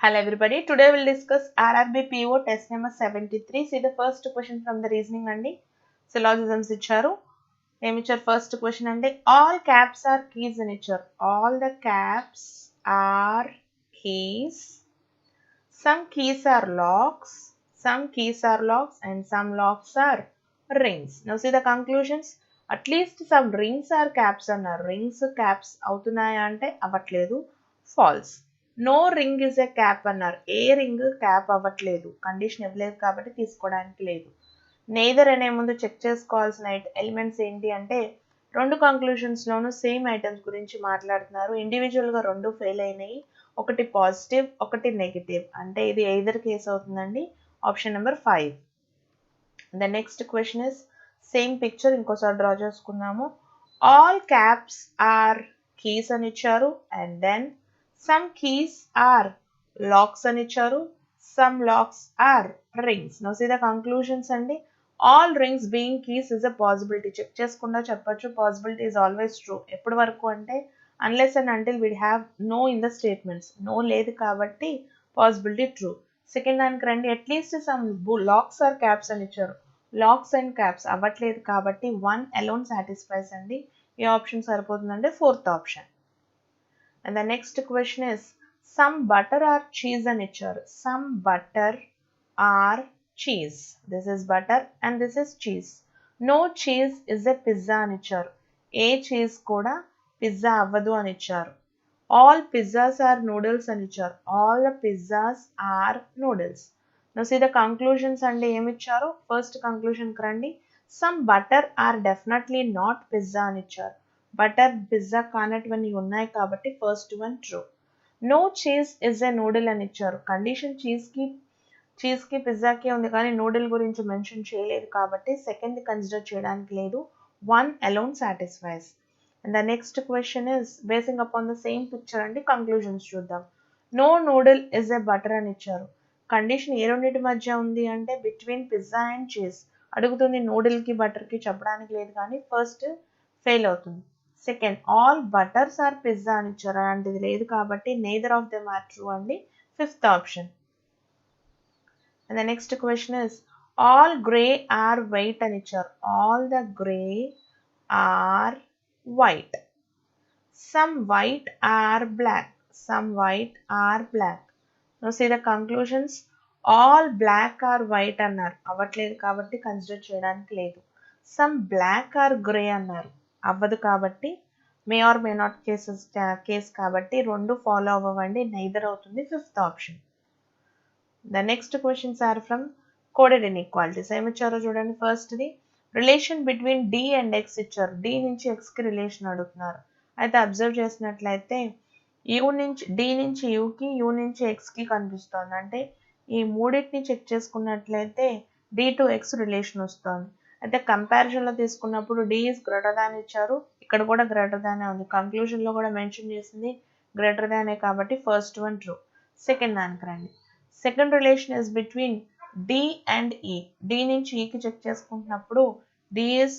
Hello everybody. Today we'll discuss RRB PO test number 73. See the first question from the reasoning andi. Syllogisms icharu. Em icharu first question andi. All caps are keys అని ఇచ్చారు. All the caps are keys. Some keys are locks. Some keys are locks and some locks are rings. Now see the conclusions. At least some rings are caps అన్నారు. Rings caps అవుతున్నాయా అంటే అవ్వట్లేదు. False. No ring is a cap అన్నారు. ఏ ring cap అవ్వట్లేదు, condition ఇవ్వలేదు కాబట్టి తీసుకోవడానికి లేదు. నేదర్ అనే ముందు చెక్ చేసుకోవాల్సిన ఎలిమెంట్స్ ఏంటి అంటే రెండు కంక్లూషన్స్లోనూ సేమ్ ఐటమ్స్ గురించి మాట్లాడుతున్నారు. ఇండివిజువల్గా రెండు ఫెయిల్ అయినాయి, ఒకటి పాజిటివ్ ఒకటి నెగిటివ్, అంటే ఇది ఎయిదర్ కేస్ అవుతుందండి. Option number 5. The next question is same picture ఇంకోసారి డ్రా చేసుకున్నాము. ఆల్ క్యాప్స్ ఆర్ కీస్ అని ఇచ్చారు and then some keys are locks అని ఇచ్చారు, some locks are rings. Now see the conclusions అండి. All rings being keys is a possibility. Check చేసుకుండా చెప్పొచ్చు. Possibility is always true. ఎప్పటి వరకు అంటే unless and until we have no in the statements. No లేదు కాబట్టి possibility true. సెకండ్ దానికి రండి. At least some locks or caps అని ఇచ్చారు. Locks and caps అవ్వట్లేదు కాబట్టి 1 alone satisfies అండి. ఈ ఆప్షన్ సరిపోతుందండి, fourth option. And the next question is some butter or cheese అని ఇచ్చారు. Some butter or cheese. This is butter and this is cheese. No cheese is a pizza అని ఇచ్చారు. ఏ cheese కూడా pizza అవ్వదు అని ఇచ్చారు. All pizzas are noodles అని ఇచ్చారు. All the pizzas are noodles. Now see the conclusions అంటే ఏమి ఇచ్చారు. ఫస్ట్ conclusion కి రండి. Some butter are definitely not pizza అని ఇచ్చారు. బటర్ పిజ్జా కానటువంటివి ఉన్నాయి కాబట్టి first one true. No cheese is a noodle అని ఇచ్చారు. కండిషన్ చీజ్కి పిజ్జాకి ఉంది కానీ నూడిల్ గురించి మెన్షన్ చేయలేదు కాబట్టి సెకండ్ కన్సిడర్ చేయడానికి లేదు. 1 alone satisfies. And the next question is basing upon the same picture అండి. కంక్లూజన్స్ చూద్దాం. No noodle is a butter అని ఇచ్చారు. కండిషన్ ఏ రెండింటి మధ్య ఉంది అంటే బిట్వీన్ పిజ్జా అండ్ చీజ్ అడుగుతుంది. నూడిల్కి బటర్కి చెప్పడానికి లేదు కానీ ఫస్ట్ ఫెయిల్ అవుతుంది. Second all butters are pizza అని ఇచ్చారు, అలాంటిది లేదు కాబట్టి neither of them are true అండి, fifth option. And the next question is all grey are white అని ఇచ్చారు. All the grey are white. Some white are black. Some white are black. No see the conclusions. All black are white అన్నారు, అవ్వట్లేదు కాబట్టి consider చేయడానికి లేదు. Some black are grey అన్నారు, అవ్వదు కాబట్టి may or may not case కాబట్టి రెండు ఫాలో అవ్వండి, నైదర్ అవుతుంది, fifth option. The next questions are from coded inequalities. ఏమి ఇచ్చారో చూడండి. ఫస్ట్ది relation between D and X ఇచ్చారు. డి నుంచి ఎక్స్కి రిలేషన్ అడుగుతున్నారు. అయితే అబ్జర్వ్ చేసినట్లయితే డి నుంచి యూకి, యూ నుంచి ఎక్స్కి కనిపిస్తోంది. అంటే ఈ మూడింటిని చెక్ చేసుకున్నట్లయితే డి టు ఎక్స్ రిలేషన్ వస్తుంది. అయితే కంపారిజన్లో తీసుకున్నప్పుడు డి ఈజ్ గ్రేటర్ దాన్ ఇచ్చారు, ఇక్కడ కూడా గ్రేటర్ దానే ఉంది. కంక్లూషన్లో కూడా మెన్షన్ చేసింది గ్రేటర్ దానే కాబట్టి ఫస్ట్ వన్ ట్రూ. సెకండ్ దానికి రండి. Second relation is between D and E. D నుంచి ఈకి చెక్ చేసుకుంటున్నప్పుడు డి ఈజ్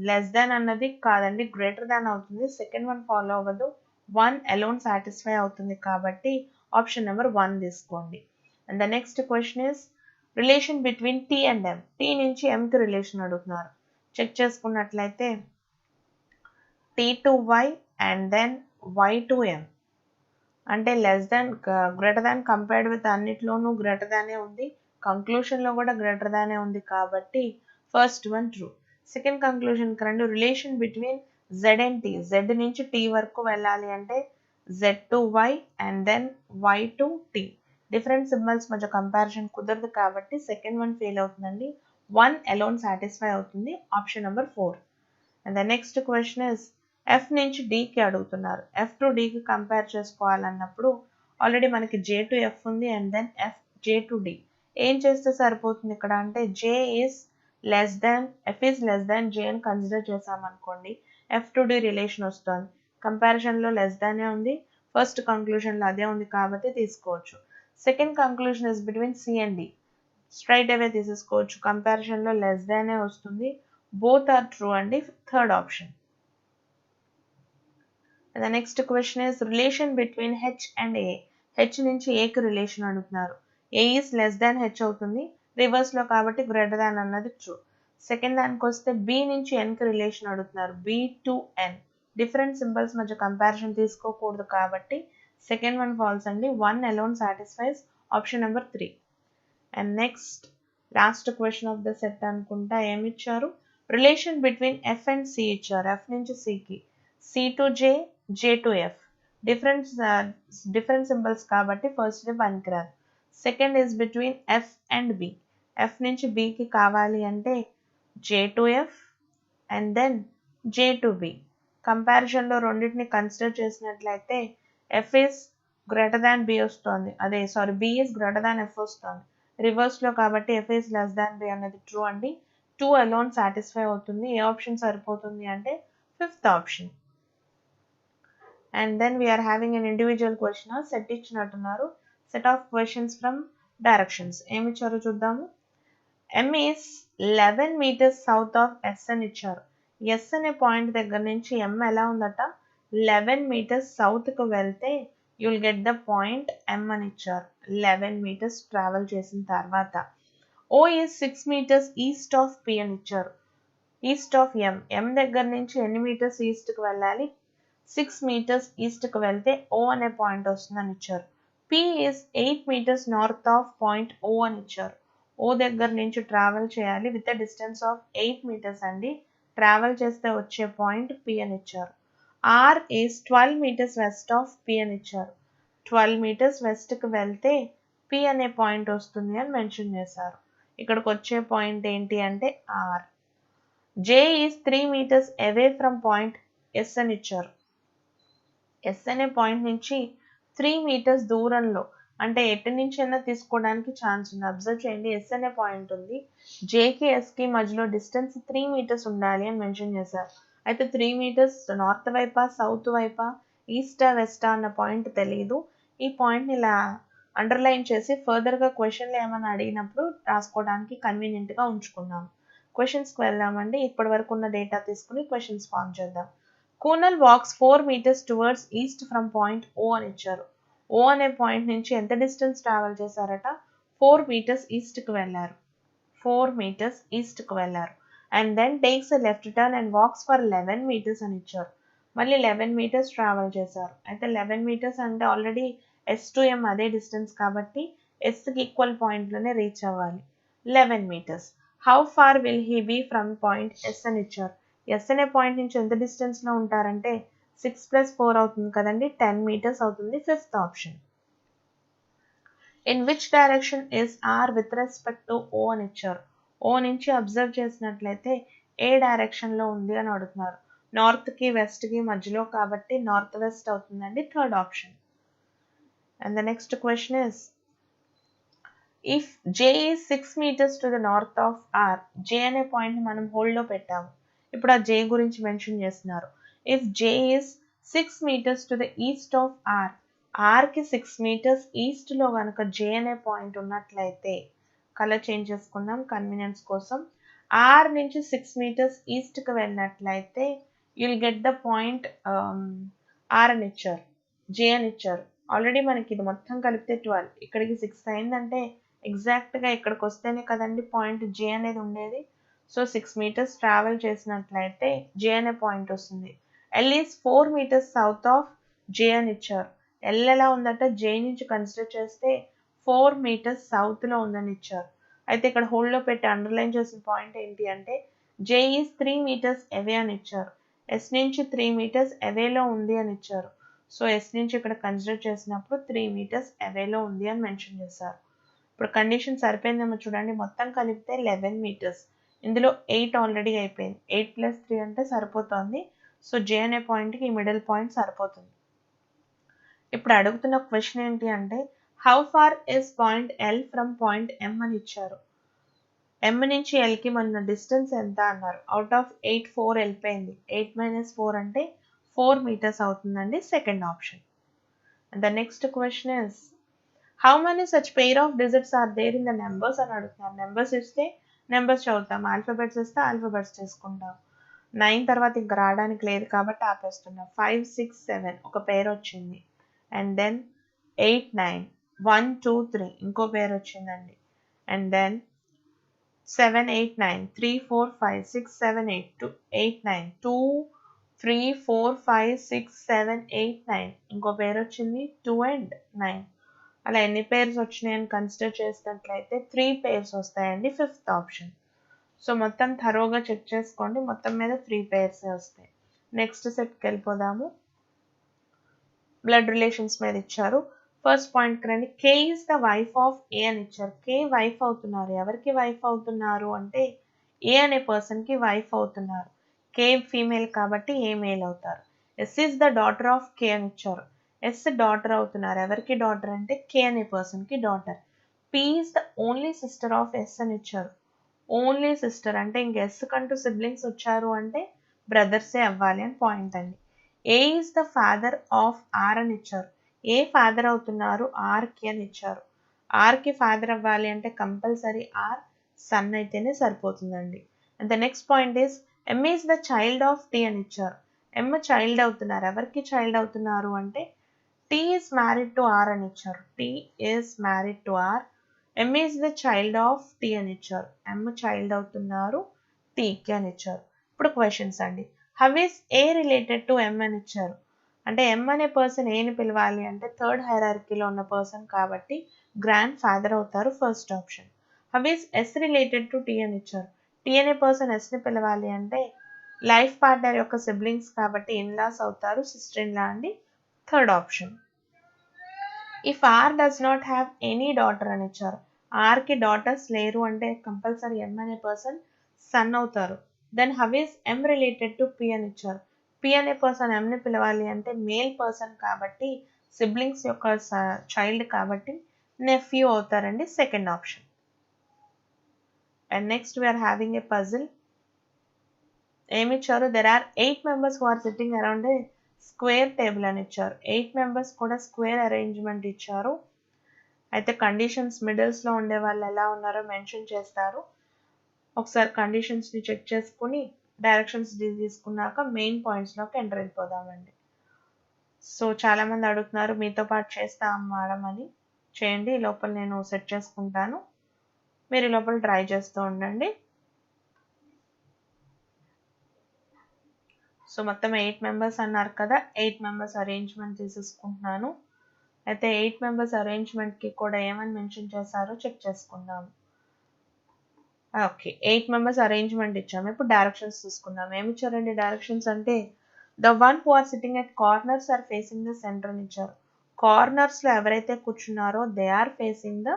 లెస్ దాన్ అన్నది కాదండి, గ్రేటర్ దాన్ అవుతుంది. సెకండ్ వన్ ఫాలో అవ్వదు, 1 alone సాటిస్ఫై అవుతుంది కాబట్టి ఆప్షన్ నెంబర్ 1 తీసుకోండి. And the next question is relation between T and M. T నుంచి ఎంకి రిలేషన్ అడుగుతున్నారు. చెక్ చేసుకున్నట్లయితే T to Y and then Y to M అంటే less than greater than compared with అన్నిట్లోనూ గ్రేటర్ దానే ఉంది, కంక్లూషన్లో కూడా గ్రేటర్ దానే ఉంది కాబట్టి ఫస్ట్ వన్ ట్రూ. సెకండ్ కంక్లూషన్కి రండి. Relation between Z and T. Z నుంచి టీ వరకు వెళ్ళాలి అంటే Z to Y and then Y to tea. Different symbols మధ్య కంపారిజన్ కుదరదు కాబట్టి సెకండ్ వన్ ఫెయిల్ అవుతుందండి, 1 alone సాటిస్ఫై అవుతుంది, option number 4. And the next question is F నుంచి డీకి అడుగుతున్నారు. ఎఫ్ టు డీకి కంపేర్ చేసుకోవాలన్నప్పుడు ఆల్రెడీ మనకి జే టు ఎఫ్ ఉంది and then F J to D. ఏం చేస్తే సరిపోతుంది ఇక్కడ అంటే J is less than F is less than J అని కన్సిడర్ చేసామనుకోండి, ఎఫ్ టు డి రిలేషన్ వస్తుంది. కంపారిజన్లో లెస్ దానే ఉంది, ఫస్ట్ కంక్లూషన్లో అదే ఉంది కాబట్టి తీసుకోవచ్చు. Second conclusion is between C and D. Straight away తీసేసుకోవచ్చు, కంపారిజన్లో లెస్ దానే వస్తుంది, బోత్ ఆర్ ట్రూ అండి, third option. The next question is relation between H and A. H నుంచి ఏకి రిలేషన్ అడుగుతున్నారు. A is less than H అవుతుంది, రివర్స్లో కాబట్టి గ్రేటర్ దాన్ అన్నది ట్రూ. సెకండ్ దానికి వస్తే బి నుంచి ఎన్కి రిలేషన్ అడుగుతున్నారు. B to N different symbols మధ్య కంపారిజన్ తీసుకోకూడదు కాబట్టి సెకండ్ వన్ ఫాల్స్ అండి. 1 alone satisfies option number 3. And next last question of the set అనుకుంటా ఏమి ఇచ్చారు, relation between F and C ఇచ్చారు. ఎఫ్ నుంచి సికి, C to J, J to F different symbols కాబట్టి ఫస్ట్ ది పనికిరాదు. Second is between F and B, F నుంచి బికి కావాలి అంటే J to F and then J to B. కంపారిజన్లో రెండింటిని కన్సిడర్ చేసినట్లయితే F is greater than B వస్తుంది, B is greater than F వస్తుంది. రివర్స్లో కాబట్టి F is less than B అనేది ట్రూ అండి. 2 alone సాటిస్ఫై అవుతుంది. ఏ ఆప్షన్ సరిపోతుంది అంటే fifth option. And then we are having an individual question. Set ఇచ్చినట్టున్నారు. Set of questions from directions ఏమి ఇచ్చారో చూద్దాము. M is 11 meters south of S అని ఇచ్చారు. ఎస్ అనే పాయింట్ దగ్గర నుంచి ఎం ఎలా ఉందట, 11 meters సౌత్కి వెళ్తే you'll get the point M అని ఇచ్చారు. 11 meters ట్రావెల్ చేసిన తర్వాత O is 6 meters east of P అని ఇచ్చారు. ఈస్ట్ ఆఫ్ ఎం, ఎం దగ్గర నుంచి ఎన్ని మీటర్స్ ఈస్ట్కి వెళ్ళాలి, 6 meters ఈస్ట్కి వెళ్తే ఓ అనే పాయింట్ వస్తుందని ఇచ్చారు. P is 8 meters north of point O అని ఇచ్చారు. ఓ దగ్గర నుంచి ట్రావెల్ చేయాలి with the distance of 8 meters అండి. ట్రావెల్ చేస్తే వచ్చే పాయింట్ పి అని ఇచ్చారు. R is 12 meters west of P అని ఇచ్చారు. 12 meters వెస్ట్కి వెళ్తే పి అనే పాయింట్ వస్తుంది అని మెన్షన్ చేశారు. ఇక్కడికి వచ్చే పాయింట్ ఏంటి అంటే R. J is 3 meters away from point S అని ఇచ్చారు. ఎస్ అనే పాయింట్ నుంచి 3 meters దూరంలో, అంటే ఎటు నుంచి అయినా తీసుకోవడానికి ఛాన్స్ ఉంది. అబ్జర్వ్ చేయండి, ఎస్ అనే పాయింట్ ఉంది, జేకి ఎస్కి మధ్యలో డిస్టెన్స్ 3 meters ఉండాలి అని మెన్షన్ చేశారు. అయితే 3 meters నార్త్ వైపా సౌత్ వైపా ఈస్టా వెస్టా అన్న పాయింట్ తెలియదు. ఈ పాయింట్ని ఇలా అండర్లైన్ చేసి ఫర్దర్గా క్వశ్చన్లు ఏమైనా అడిగినప్పుడు రాసుకోవడానికి కన్వీనియంట్గా ఉంచుకున్నాం. క్వశ్చన్స్కి వెళ్దామండి. ఇప్పటి వరకు ఉన్న డేటా తీసుకుని క్వశ్చన్స్ ఫామ్ చేద్దాం. Kunal walks 4 meters towards east from point O అని ఇచ్చారు. ఓ అనే పాయింట్ నుంచి ఎంత డిస్టెన్స్ ట్రావెల్ చేశారట, 4 meters ఈస్ట్కి వెళ్ళారు. 4 meters ఈస్ట్కి వెళ్ళారు. And then takes a left turn and walks for 11 meters అని ఇచ్చారు. మళ్ళీ 11 meters ట్రావెల్ చేశారు. అయితే 11 meters అంటే ఆల్రెడీ ఎస్ టు ఎం అదే డిస్టెన్స్ కాబట్టి ఎస్కి ఈక్వల్ పాయింట్లోనే రీచ్ అవ్వాలి. 11 meters. How far will he be from point S అని ఇచ్చారు. ఎస్ అనే పాయింట్ నుంచి ఎంత డిస్టెన్స్లో ఉంటారంటే 6 + 4 అవుతుంది కదండి, 10 meters అవుతుంది. Fifth option. In which direction is R with respect to O అని ఇచ్చారు. ఓ నుంచి అబ్జర్వ్ చేసినట్లయితే ఏ డైరెక్షన్లో ఉంది అని అడుగుతున్నారు. నార్త్కి వెస్ట్కి మధ్యలో కాబట్టి నార్త్ వెస్ట్ అవుతుందండి. Third option. And the next question is if J is 6 meters to the north of R. జే అనే పాయింట్ని మనం హోల్డ్లో పెట్టాము. ఇప్పుడు ఆ జే గురించి మెన్షన్ చేస్తున్నారు. If J is 6 meters to the east of R, ఆర్కి 6 meters ఈస్ట్లో కనుక జే అనే పాయింట్ ఉన్నట్లయితే, కలర్ చేంజ్ చేసుకుందాం కన్వీనియన్స్ కోసం, ఆర్ నుంచి 6 meters ఈస్ట్కి వెళ్ళినట్లయితే you'll get the point R అని ఇచ్చారు, జే అని ఇచ్చారు. ఆల్రెడీ మనకి ఇది మొత్తం కలిపితే 12, ఇక్కడికి 6 అయిందంటే ఎగ్జాక్ట్గా ఇక్కడికి వస్తేనే కదండి పాయింట్ జే అనేది ఉండేది. సో 6 meters ట్రావెల్ చేసినట్లయితే జే అనే పాయింట్ వస్తుంది. L is 4 meters south of J అని ఇచ్చారు. ఎల్ ఎలా ఉందట, జే నుంచి కన్సిడర్ చేస్తే 4 meters సౌత్లో ఉందని ఇచ్చారు. అయితే ఇక్కడ హోల్డ్లో పెట్టి అండర్లైన్ చేసిన పాయింట్ ఏంటి అంటే జే ఈస్ 3 meters అవే అని ఇచ్చారు. ఎస్ నుంచి 3 meters అవేలో ఉంది అని ఇచ్చారు. సో ఎస్ నుంచి ఇక్కడ కన్సిడర్ చేసినప్పుడు 3 meters అవేలో ఉంది అని మెన్షన్ చేశారు. ఇప్పుడు కండిషన్ సరిపోయిందేమో చూడండి, మొత్తం కలిపితే 11 meters, ఇందులో 8 ఆల్రెడీ అయిపోయింది. 8 + 3 అంటే సరిపోతుంది. సో జే అనే పాయింట్కి ఈ మిడిల్ పాయింట్ సరిపోతుంది. ఇప్పుడు అడుగుతున్న క్వశ్చన్ ఏంటి అంటే how far is point L from point M అని ఇచ్చారు. ఎం నుంచి ఎల్కి మన డిస్టెన్స్ ఎంత అన్నారు. అవుట్ ఆఫ్ 8 4 వెళ్ళిపోయింది. 8 - 4 అంటే 4 meters అవుతుందండి. Second option. And the next question is how many such pair of digits are there in the numbers అని అడుగుతున్నారు. నెంబర్స్ ఇస్తే నెంబర్స్ చదువుతాం, ఆల్ఫాబెట్స్ ఇస్తే ఆల్ఫాబెట్స్ చేసుకుంటాం. 9 తర్వాత ఇంకా రావడానికి లేదు కాబట్టి ఆపేస్తున్నాం. 5 6 7 ఒక పెయిర్ వచ్చింది. అండ్ దెన్ 8 9 1 2 3 ఇంకో పేరు వచ్చిందండి. అండ్ దెన్ 7 8 9 3 4 5 6 7 8 8 9 2 3 4 5 6 7 8 9 ఇంకో పేరు వచ్చింది 2 అండ్ 9. అలా ఎన్ని పేర్స్ వచ్చినాయని కన్సిడర్ చేసినట్లయితే 3 పేర్స్ వస్తాయండి ఫిఫ్త్ ఆప్షన్. సో మొత్తం థరోగా చెక్ చేసుకోండి, మొత్తం మీద 3 పేర్సే వస్తాయి. నెక్స్ట్ సెట్కి వెళ్ళిపోదాము. బ్లడ్ రిలేషన్స్ మీద ఇచ్చారు. ఫస్ట్ పాయింట్ రండి. కే ఈస్ ద వైఫ్ ఆఫ్ ఏ అని ఇచ్చారు. కే వైఫ్ అవుతున్నారు. ఎవరికి వైఫ్ అవుతున్నారు అంటే ఏ అనే పర్సన్కి వైఫ్ అవుతున్నారు. కే ఫీమేల్ కాబట్టి ఏ మేల్ అవుతారు. S is the daughter of K అని ఇచ్చారు. ఎస్ డాటర్ అవుతున్నారు. ఎవరికి డాటర్ అంటే కే అనే పర్సన్కి daughter. P is the only sister of S అని ఇచ్చారు. ఓన్లీ సిస్టర్ అంటే ఇంక ఎస్ కంటూ సిబ్లింగ్స్ వచ్చారు అంటే బ్రదర్సే అవ్వాలి అని పాయింట్ అండి. A is the father of R అని ఇచ్చారు. ఏ ఫాదర్ అవుతున్నారు ఆర్కి అని ఇచ్చారు. ఆర్కి ఫాదర్ అవ్వాలి అంటే కంపల్సరీ ఆర్ సన్ అయితేనే సరిపోతుందండి. And the next point is M is the child of T అని ఇచ్చారు. ఎం చైల్డ్ అవుతున్నారు. ఎవరికి చైల్డ్ అవుతున్నారు అంటే T is married to R అని ఇచ్చారు. T is married to R. M is the child of T అని ఇచ్చారు. ఎం చైల్డ్ అవుతున్నారు టీకి అని ఇచ్చారు. ఇప్పుడు క్వశ్చన్స్ అండి. How is A related to M అని ఇచ్చారు. అంటే ఎం అనే పర్సన్ ఏని పిలవాలి అంటే థర్డ్ హైరార్కీలో ఉన్న పర్సన్ కాబట్టి గ్రాండ్ ఫాదర్ అవుతారు first option. How is S related to T అని ఇచ్చారు. టీ అనే పర్సన్ ఎస్ని పిలవాలి అంటే లైఫ్ పార్ట్నర్ యొక్క సిబ్లింగ్స్ కాబట్టి ఇన్లాస్ అవుతారు, సిస్టర్ ఇన్లా అండి third option. If R does not have any daughter అని ఇచ్చారు. ఆర్కి డాటర్స్ లేరు అంటే కంపల్సరీ ఎం అనే పర్సన్ సన్ అవుతారు. Then how is M related to P అని ఇచ్చారు. పి అనే పర్సన్ ఎంని పిలవాలి అంటే మేల్ పర్సన్ కాబట్టి సిబ్లింగ్స్ యొక్క చైల్డ్ కాబట్టి నెఫ్యూ అవుతారండి second option. And next we are having a puzzle. ఏమి ఇచ్చారు? There are 8 members who are sitting around a square table అని ఇచ్చారు. 8 members కూడా స్క్వేర్ అరేంజ్మెంట్ ఇచ్చారు. అయితే కండిషన్స్ మిడిల్స్లో ఉండే వాళ్ళు ఎలా ఉన్నారో మెన్షన్ చేస్తారు. ఒకసారి కండిషన్స్ని చెక్ చేసుకుని డైరెక్షన్స్ తీసుకున్నాక మెయిన్ పాయింట్స్లోకి ఎంటర్ అయిపోదామండి. సో చాలామంది అడుగుతున్నారు మీతో పాటు చేస్తాం మేడం అని. చేయండి, ఈ లోపల నేను సెట్ చేసుకుంటాను, మీరు ఈ లోపల ట్రై చేస్తూ ఉండండి. సో మొత్తం 8 members అన్నారు కదా, 8 members అరేంజ్మెంట్ తీసేసుకుంటున్నాను. అయితే 8 members అరేంజ్మెంట్కి కూడా ఏమని మెన్షన్ చేశారో చెక్ చేసుకుందాం. ఓకే, 8 members అరేంజ్మెంట్ ఇచ్చాము. ఇప్పుడు డైరెక్షన్స్ తీసుకుందాం. ఏమి ఇచ్చారండి డైరెక్షన్స్ అంటే the one who are sitting at corners are facing the centre అని ఇచ్చారు. కార్నర్స్లో ఎవరైతే కూర్చున్నారో they are facing the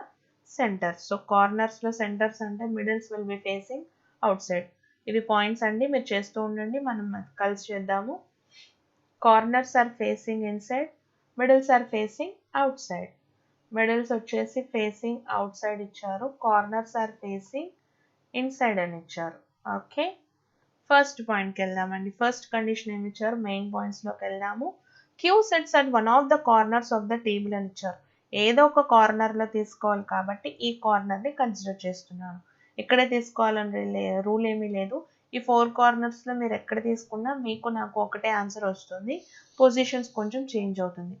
centre. So కార్నర్స్లో సెంటర్స్ అంటే middles will be facing outside. ఇవి పాయింట్స్ అండి, మీరు చేస్తూ ఉండండి, మనం కలిసి చేద్దాము. Corners are facing inside, middles are facing outside. Middles వచ్చేసి ఫేసింగ్ అవుట్ సైడ్ ఇచ్చారు, కార్నర్స్ ఆర్ ఫేసింగ్ ఇన్సైడ్ అని ఇచ్చారు. ఓకే, ఫస్ట్ పాయింట్కి వెళ్దామండి. ఫస్ట్ కండిషన్ ఏమి ఇచ్చారు, మెయిన్ పాయింట్స్లోకి వెళ్దాము. Q sets at one of the corners of the table అని ఇచ్చారు. ఏదో ఒక కార్నర్లో తీసుకోవాలి కాబట్టి ఈ కార్నర్ని కన్సిడర్ చేస్తున్నాను. ఇక్కడే తీసుకోవాలని రూల్ ఏమీ లేదు. ఈ 4 కార్నర్స్లో మీరు ఎక్కడ తీసుకున్నా మీకు నాకు ఒకటే ఆన్సర్ వస్తుంది. పొజిషన్స్ కొంచెం చేంజ్ అవుతుంది.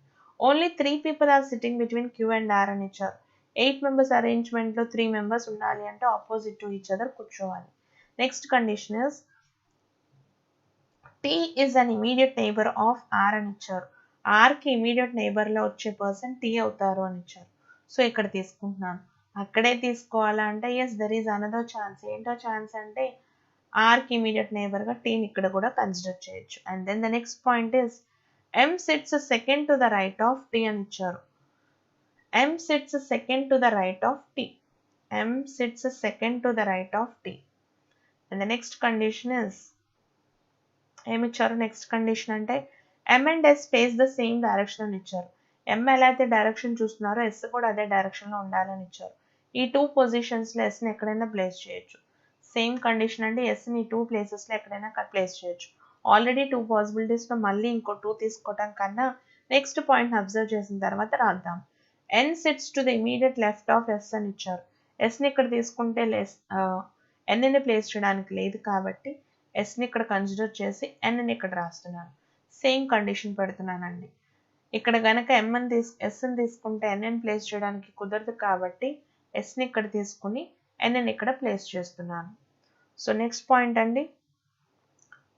Only 3 people are sitting between Q and R అని ఇచ్చారు. 8 members అరేంజ్మెంట్లో 3 members ఉండాలి అంటే ఆపోజిట్ టు ఈచ్ అదర్ కూర్చోవాలి. Next condition is T is an immediate neighbour of R అని ఇచ్చారు. ఆర్కి ఇమీడియట్ నైబర్లో వచ్చే పర్సన్ టీ అవుతారు అని ఇచ్చారు. సో ఇక్కడ తీసుకుంటున్నాను. అక్కడే తీసుకోవాలా అంటే yes there is another chance. ఏంటో ఛాన్స్ అంటే ఆర్కి ఇమీడియట్ నైబర్గా టీని ఇక్కడ కూడా కన్సిడర్ చేయొచ్చు. And then the next point is M sits second to the right of T అని ఇచ్చారు. M sits second to the right of T. M sits second to the right of T. And the next condition is ఏమిచ్చారు? Next condition అంటే M and S face the same direction అని ఇచ్చారు. ఎం ఎలా అయితే direction చూస్తున్నారో yes కూడా అదే డైరెక్షన్లో ఉండాలని ఇచ్చారు. ఈ 2 పొజిషన్స్లో ఎస్ని ఎక్కడైనా ప్లేస్ చేయొచ్చు. సేమ్ కండిషన్ అండి, ఎస్ని 2 ప్లేసెస్లో ఎక్కడైనా ప్లేస్ చేయొచ్చు. ఆల్రెడీ 2 పాసిబిలిటీస్లో మళ్ళీ ఇంకో 2 తీసుకోవటం కన్నా నెక్స్ట్ పాయింట్ని అబ్జర్వ్ చేసిన తర్వాత రాద్దాం. N sits to the immediate left of S అని ఇచ్చారు. ఎస్ని ఇక్కడ తీసుకుంటే ఎన్ని ప్లేస్ చేయడానికి లేదు కాబట్టి ఎస్ని ఇక్కడ కన్సిడర్ చేసి ఎన్ని ఇక్కడ రాస్తున్నాను. సేమ్ కండిషన్ పెడుతున్నానండి. ఇక్కడ గనక ఎస్ని తీసుకుంటే ఎన్ఎన్ ప్లేస్ చేయడానికి కుదరదు కాబట్టి ఎస్ని ఇక్కడ తీసుకుని ఎన్ఎన్ ఇక్కడ ప్లేస్ చేస్తున్నాను. సో నెక్స్ట్ పాయింట్ అండి,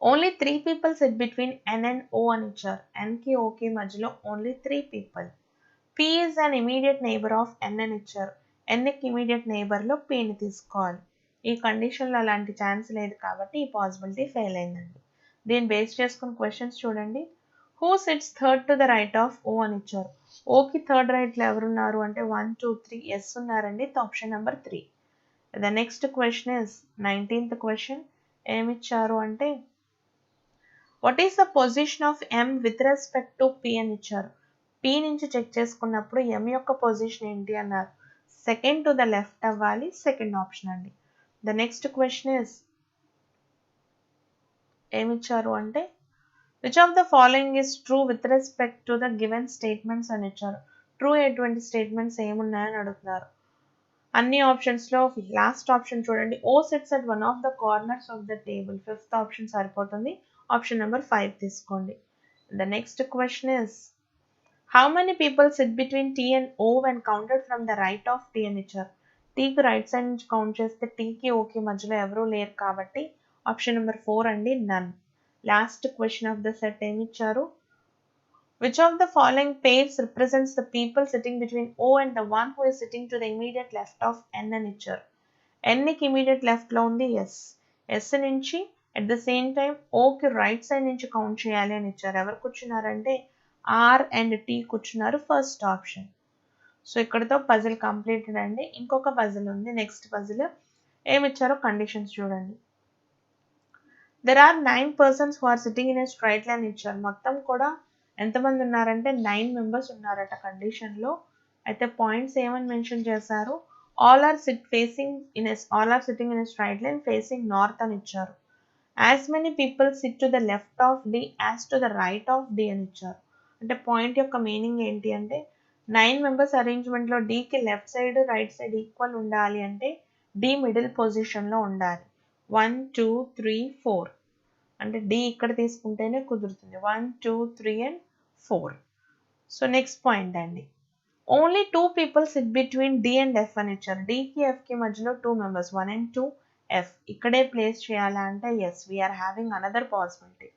only 3 people sit between N and O అని ఇచ్చారు. ఎన్కి ఓకి మధ్యలో only 3 people. P is an immediate neighbour of N అని ఇచ్చారు. ఎన్కి ఇమీడియట్ నైబర్లో పిని తీసుకోవాలి. ఈ కండిషన్లో అలాంటి ఛాన్స్ లేదు కాబట్టి ఈ పాసిబిలిటీ ఫెయిల్ అయిందండి. దీన్ని బేస్ చేసుకుని క్వశ్చన్స్ చూడండి. Who sits third to the right of O అని ఇచ్చారు. ఓకి థర్డ్ రైట్లో ఎవరున్నారు అంటే 1 2 3 ఎస్ ఉన్నారండి. Option number 3. The next question is 19th question. ఏమిచ్చారు అంటే what is the position of M with respect to P అని ఇచ్చారు. పి నుంచి చెక్ చేసుకున్నప్పుడు ఎం యొక్క పొజిషన్ ఏంటి అన్నారు. సెకండ్ టు ద లెఫ్ట్ అవ్వాలి, సెకండ్ ఆప్షన్ అండి. ద నెక్స్ట్ క్వశ్చన్ ఇస్ ఏమిచ్చారు అంటే which of the following is true with respect to the given statements అని ఇచ్చారు. ట్రూ ఎటువంటి స్టేట్మెంట్స్ ఏమున్నాయని అడుగుతున్నారు. అన్ని ఆప్షన్స్లో లాస్ట్ ఆప్షన్ చూడండి. O sits at one of the corners of the table. 5th option సరిపోతుంది. Option number 5 తీసుకోండి. The next question is how many people sit between T and O when counted from the right of T అని ఇచ్చారు. టీకి right side నుంచి count చేస్తే టీకి ఓకి మధ్యలో ఎవరూ లేరు కాబట్టి ఆప్షన్ నెంబర్ 4 అండి, none. Last question of the set ఏమి ఇచ్చారు. Which of the following pairs represents the people sitting between O and the one who is sitting to the immediate left of N అని ఇచ్చారు. ఎన్కి immediate లెఫ్ట్లో ఉంది S. S నుంచి at the same time ఓకి right side నుంచి count చేయాలి అని ఇచ్చారు. ఎవరు కూర్చున్నారంటే ఆర్ అండ్ టీ కూర్చున్నారు. First option. సో ఇక్కడతో పజిల్ కంప్లీటెడ్ అండి. ఇంకొక పజిల్ ఉంది. నెక్స్ట్ పజిల్ ఏమిచ్చారో కండిషన్స్ చూడండి. There are 9 persons who are sitting in a straight line ఇచ్చారు. మొత్తం కూడా ఎంతమంది ఉన్నారంటే 9 members ఉన్నారట కండిషన్లో. అయితే పాయింట్స్ ఏమని మెన్షన్ చేశారు. All are sitting in a straight line facing north అని ఇచ్చారు. As many people sit to the left of D as to the right of D అని ఇచ్చారు. అంటే పాయింట్ యొక్క మీనింగ్ ఏంటి అంటే 9 members అరేంజ్మెంట్లో డీకి left side right side equal ఉండాలి అంటే డి మిడిల్ పొజిషన్లో ఉండాలి. 1 2 3 4 అంటే డి ఇక్కడ తీసుకుంటేనే కుదురుతుంది. 1 2 3 and 4. సో నెక్స్ట్ పాయింట్ అండి, only 2 people sit between D and F అని ఇచ్చారు. డికి ఎఫ్కి మధ్యలో 2 members 1 and 2 ఎఫ్ ఇక్కడే ప్లేస్ చేయాలా అంటే yes, we are having another possibility.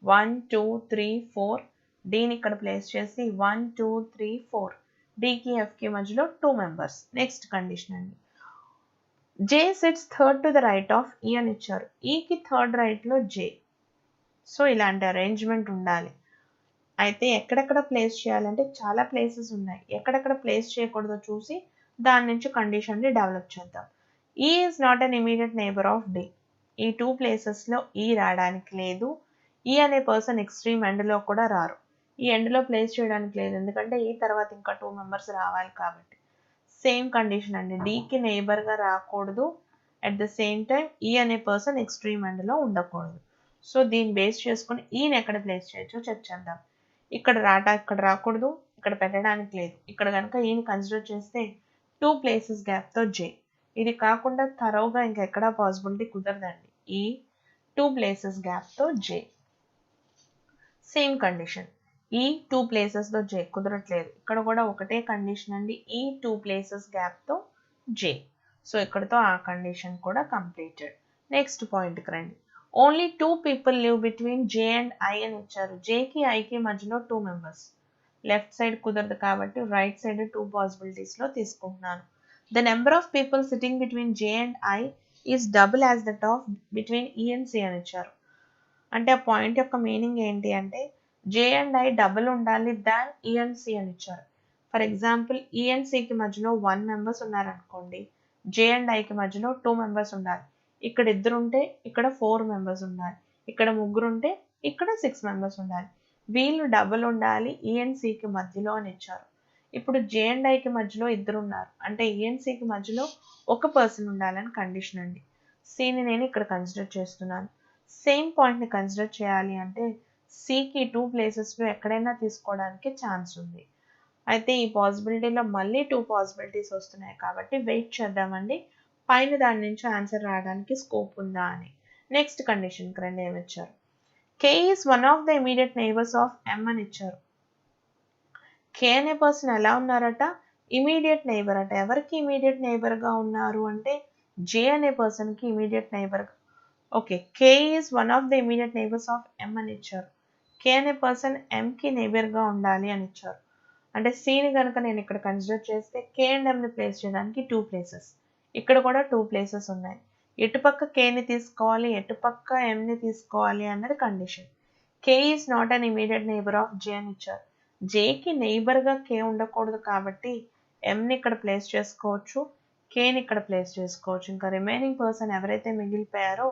1 2 3 4 డీని ఇక్కడ ప్లేస్ చేసి 1 2 3 4 డికి ఎఫ్కి మధ్యలో 2 members. నెక్స్ట్ కండిషన్ అండి, J sits third to the right of E అని ఇచ్చారు. ఈకి థర్డ్ రైట్లో జే. సో ఇలాంటి అరేంజ్మెంట్ ఉండాలి. అయితే ఎక్కడెక్కడ ప్లేస్ చేయాలంటే చాలా ప్లేసెస్ ఉన్నాయి. ఎక్కడెక్కడ ప్లేస్ చేయకూడదో చూసి దాని నుంచి కండిషన్ని డెవలప్ చేద్దాం. E is not an immediate neighbour of D. ఈ 2 ప్లేసెస్లో ఈ రావడానికి లేదు. ఈ అనే పర్సన్ ఎక్స్ట్రీమ్ ఎండ్లో కూడా రారు. ఈ ఎండ్లో ప్లేస్ చేయడానికి లేదు, ఎందుకంటే ఈ తర్వాత ఇంకా 2 members రావాలి కాబట్టి. సేమ్ కండిషన్ అండి, డీకి నైబర్గా రాకూడదు. అట్ ద సేమ్ టైం ఈ అనే పర్సన్ ఎక్స్ట్రీమ్ ఎండ్లో ఉండకూడదు. సో దీన్ని బేస్ చేసుకుని ఈయన ఎక్కడ ప్లేస్ చేయొచ్చో చెక్ చేద్దాం. ఇక్కడ రాకూడదు, ఇక్కడ పెట్టడానికి లేదు. ఇక్కడ కనుక ఈయన కన్సిడర్ చేస్తే 2 places గ్యాప్తో జే. ఇది కాకుండా థరోగా ఇంకెక్కడా పాసిబిలిటీ కుదరదండి. ఈ 2 places గ్యాప్తో జే. సేమ్ కండిషన్, ఈ 2 placesతో జే కుదరట్లేదు. ఇక్కడ కూడా ఒకటే కండిషన్ అండి, ఈ 2 places గ్యాప్తో జే. సో ఇక్కడతో ఆ కండిషన్ కూడా కంప్లీటెడ్. నెక్స్ట్ పాయింట్కి రండి. Only 2 people live between J and I అని ఇచ్చారు. జేకి ఐకి మధ్యలో 2 members. లెఫ్ట్ సైడ్ కుదరదు కాబట్టి రైట్ సైడ్ 2 possibilities-లో తీసుకుంటున్నాను. The number of people sitting between J and I is double as that of between E and C అని ఇచ్చారు. అంటే ఆ పాయింట్ యొక్క మీనింగ్ ఏంటి అంటే J and I డబుల్ ఉండాలి దాన్ E and C అని ఇచ్చారు. ఫర్ ఎగ్జాంపుల్ E and Cకి మధ్యలో 1 members ఉన్నారనుకోండి, J and Iకి మధ్యలో 2 members ఉండాలి. ఇక్కడ 2 ఉంటే ఇక్కడ 4 members ఉండాలి. ఇక్కడ 3 ఉంటే ఇక్కడ 6 members ఉండాలి. వీళ్ళు డబుల్ ఉండాలి E and Cకి మధ్యలో అని ఇచ్చారు. ఇప్పుడు జే అండ్ ఐకి మధ్యలో 2 ఉన్నారు అంటే ఈఎన్సీకి మధ్యలో ఒక పర్సన్ ఉండాలని కండిషన్ అండి. సిని నేను ఇక్కడ కన్సిడర్ చేస్తున్నాను. సేమ్ పాయింట్ని కన్సిడర్ చేయాలి అంటే సికి 2 ప్లేసెస్లో ఎక్కడైనా తీసుకోవడానికి ఛాన్స్ ఉంది. అయితే ఈ పాసిబిలిటీలో మళ్ళీ 2 పాసిబిలిటీస్ వస్తున్నాయి కాబట్టి వెయిట్ చేద్దామండి, పైన దాని నుంచి ఆన్సర్ రావడానికి స్కోప్ ఉందా అని. నెక్స్ట్ కండిషన్కి రండి. ఏమిచ్చారు, K is one of the immediate neighbours of M అని ఇచ్చారు. కే అనే పర్సన్ ఎలా ఉన్నారట, ఇమీడియట్ నైబర్ అట. ఎవరికి ఇమీడియట్ నైబర్గా ఉన్నారు అంటే జే అనే పర్సన్కి ఇమీడియట్ నైబర్గా. Okay, K is one of the immediate neighbours of M అని ఇచ్చారు. కే అనే పర్సన్ ఎంకి నైబర్గా ఉండాలి అని ఇచ్చారు. అంటే సిని కనుక నేను ఇక్కడ కన్సిడర్ చేస్తే కే అండ్ ఎంని ప్లేస్ చేయడానికి 2 ప్లేసెస్, ఇక్కడ కూడా 2 ప్లేసెస్ ఉన్నాయి. ఎటుపక్క కేని తీసుకోవాలి, ఎటుపక్క ఎంని తీసుకోవాలి అన్నది condition. K is not an immediate neighbour of J అని ఇచ్చారు. జేకి నైబర్గా కే ఉండకూడదు కాబట్టి ఎంని ఇక్కడ ప్లేస్ చేసుకోవచ్చు, కేని ఇక్కడ ప్లేస్ చేసుకోవచ్చు. ఇంకా రిమైనింగ్ పర్సన్ ఎవరైతే మిగిలిపోయారో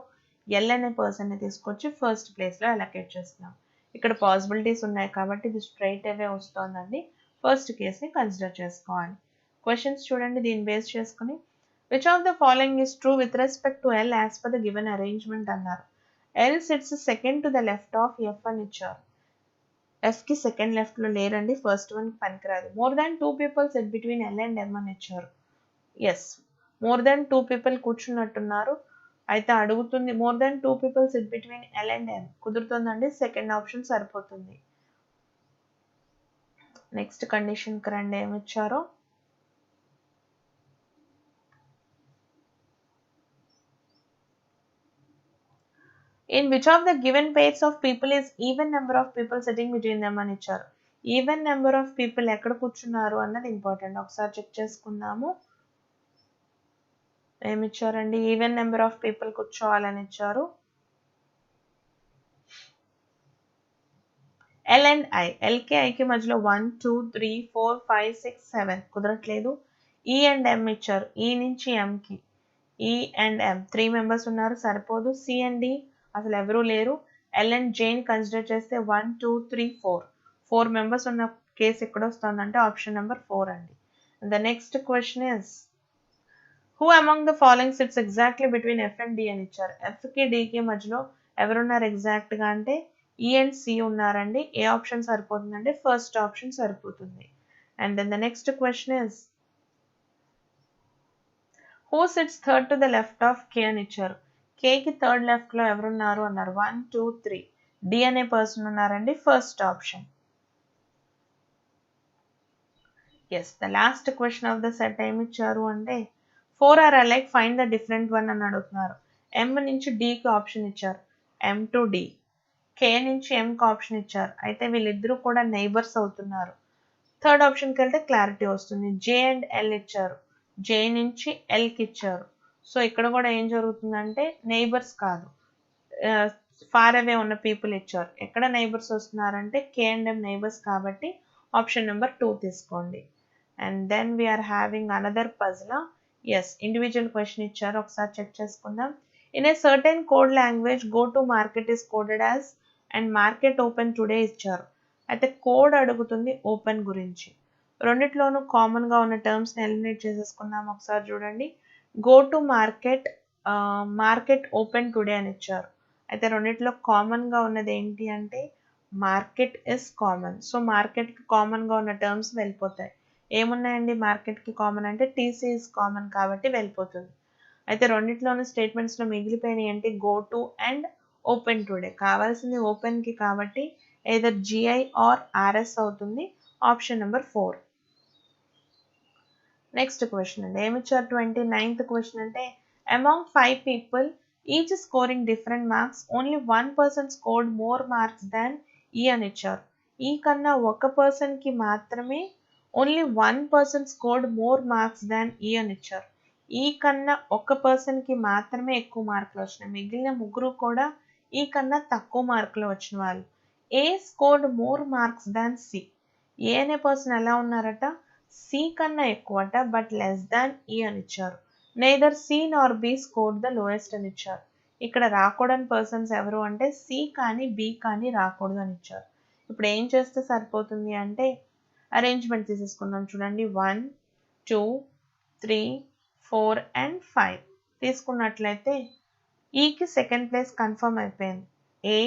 ఎల్ అనే పర్సన్ని తీసుకొచ్చి ఫస్ట్ ప్లేస్లో అలొకేట్ చేస్తున్నాం. ఇక్కడ పాసిబిలిటీస్ ఉన్నాయి కాబట్టి ఇది స్ట్రైట్ అవే వస్తుందండి. ఫస్ట్ కేస్ని కన్సిడర్ చేసుకోవాలి. క్వశ్చన్స్ చూడండి, దీన్ని బేస్ చేసుకుని which of the following is true with respect to L as per the given arrangement అన్నారు. L sits second to the left of F అని ఇచ్చారు. ఎఫ్కి సెకండ్ లెఫ్ట్లో లేరండి, ఫస్ట్ వన్ పనికిరాదు. More than 2 people sit between L and M అని ఇచ్చారు. Yes, more than 2 people కూర్చున్నట్టున్నారు. అయితే అడుగుతుంది more than 2 people sit between L and M కుదురుతుందండి, సెకండ్ ఆప్షన్ సరిపోతుంది. నెక్స్ట్ కండిషన్కి రండి, ఏమిచ్చారో. In which of the given pairs of people is even number of people sitting between them అని ఇచ్చారు. ఈవెన్ నెంబర్ ఆఫ్ పీపుల్ ఎక్కడ కూర్చున్నారు అన్నది ఇంపార్టెంట్. ఒకసారి చెక్ చేసుకుందాము. ఏమిచ్చారండి, ఈవెన్ నెంబర్ ఆఫ్ పీపుల్ కూర్చోవాలని ఇచ్చారు. ఎల్ అండ్ ఐ, ఎల్కి ఐకి మధ్యలో 1 2 3 4 5 6 7 కుదరట్లేదు. ఈ అండ్ ఎం ఇచ్చారు, ఈ నుంచి ఎంకి ఈ అండ్ ఎం 3 మెంబర్స్ ఉన్నారు, సరిపోదు. సి అండ్ డి అసలు ఎవరూ లేరు. ఎల్ అండ్ జేని కన్సిడర్ చేస్తే 1 2 3 4 మెంబర్స్ ఉన్న కేసు ఎక్కడ వస్తుందంటే ఆప్షన్ నెంబర్ 4 అండి. The next question is who among the following sits exactly between F and D అని ఇచ్చారు. ఎఫ్కి డికి మధ్యలో ఎవరున్నారు ఎగ్జాక్ట్గా అంటే ఈ అండ్ సి ఉన్నారండి. ఏ ఆప్షన్ సరిపోతుందంటే ఫస్ట్ ఆప్షన్ సరిపోతుంది. And then the next question is who sits third to the left of K అని ఇచ్చారు. కేకి థర్డ్ లెఫ్ట్లో ఎవరున్నారు అన్నారు. 1 2 3 డి అనే పర్సన్ ఉన్నారండి, first option. Yes, the last question of the set ఏమి ఇచ్చారు అంటే 4 are alike find the different one అని అడుగుతున్నారు. ఎం నుంచి డికి ఆప్షన్ ఇచ్చారు, ఎం టు డి. కే నుంచి ఎంకి ఆప్షన్ ఇచ్చారు. అయితే వీళ్ళిద్దరూ కూడా నైబర్స్ అవుతున్నారు. థర్డ్ ఆప్షన్కి వెళ్తే క్లారిటీ వస్తుంది. జే అండ్ ఎల్ ఇచ్చారు, జే నుంచి ఎల్కి ఇచ్చారు. సో ఇక్కడ కూడా ఏం జరుగుతుందంటే నైబర్స్ కాదు, ఫార్ అవే ఉన్న పీపుల్ ఇచ్చారు. ఎక్కడ నైబర్స్ వస్తున్నారంటే కే అండ్ ఎం నైబర్స్ కాబట్టి ఆప్షన్ నెంబర్ 2 తీసుకోండి. And then we are having another puzzle. Yes, individual question ఇచ్చారు, ఒకసారి చెక్ చేసుకుందాం. In a certain code language go to market is coded as and market open today ఇచ్చారు. అయితే code అడుగుతుంది open గురించి. రెండిట్లోనూ కామన్గా ఉన్న టర్మ్స్ని ఎలిమినేట్ చేసేసుకుందాం. ఒకసారి చూడండి, go to market, market open today అని ఇచ్చారు. అయితే రెండిట్లో కామన్గా ఉన్నది ఏంటి అంటే మార్కెట్ ఇస్ కామన్. సో మార్కెట్కి కామన్గా ఉన్న టర్మ్స్ వెళ్ళిపోతాయి. ఏమున్నాయండి మార్కెట్కి కామన్ అంటే టీసీ ఇస్ కామన్ కాబట్టి వెళ్ళిపోతుంది. అయితే రెండిట్లోనూ స్టేట్మెంట్స్లో మిగిలిపోయినాయి అంటే go to and open today. కావాల్సింది ఓపెన్కి కాబట్టి either GI or RS అవుతుంది, ఆప్షన్ నెంబర్ 4. నెక్స్ట్ క్వశ్చన్ అండి, ఏమిచ్చారు 29th క్వశ్చన్ అంటే among 5 people each scoring different marks only 1 person scored more marks దాన్ ఈ అని ఇచ్చారు. ఈ కన్నా ఒక పర్సన్కి మాత్రమే only 1 person scored more marks దాన్ ఈ అని ఇచ్చారు. ఈ కన్నా ఒక పర్సన్కి మాత్రమే ఎక్కువ మార్కులు వచ్చినాయి, మిగిలిన ముగ్గురు కూడా ఈ కన్నా తక్కువ మార్కులు వచ్చిన వాళ్ళు. A scored more marks than C. A అనే పర్సన్ ఎలా ఉన్నారట, సి కన్నా ఎక్కువట బట్ లెస్ దాన్ ఈ అని ఇచ్చారు. Neither C Nar B scored the lowest అని ఇచ్చారు. ఇక్కడ రాకూడని పర్సన్స్ ఎవరు అంటే సి కానీ బి కానీ రాకూడదు అని ఇచ్చారు. ఇప్పుడు ఏం చేస్తే సరిపోతుంది అంటే అరేంజ్మెంట్ తీసేసుకుందాం. చూడండి 1 2 3 4 and 5 తీసుకున్నట్లయితే ఈకి సెకండ్ ప్లేస్ కన్ఫర్మ్ అయిపోయింది. ఏ